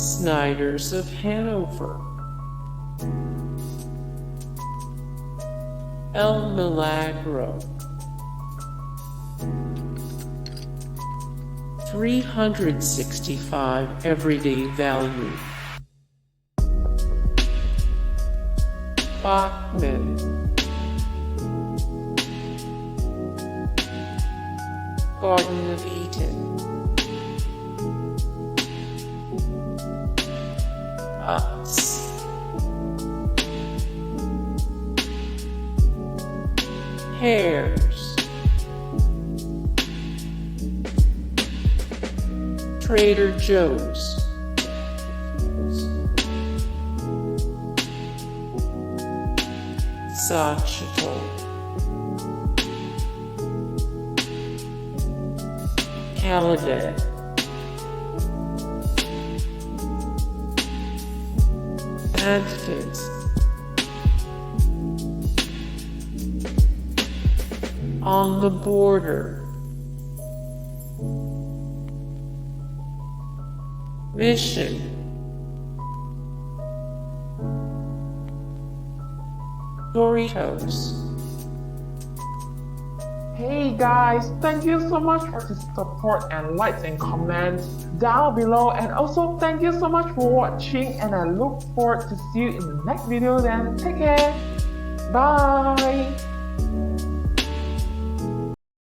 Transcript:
Snyder's of Hanover, El Milagro, 365 everyday value, Bachman, Garden of Eatin, Herr's, Trader Joe's, Xochitl, Calidad, Santitas, On the Border.Which, Doritos. Hey guys, thank you so much for the support and likes and comments down below, and also thank you so much for watching, and I look forward to see you in the next video. Then take care, bye.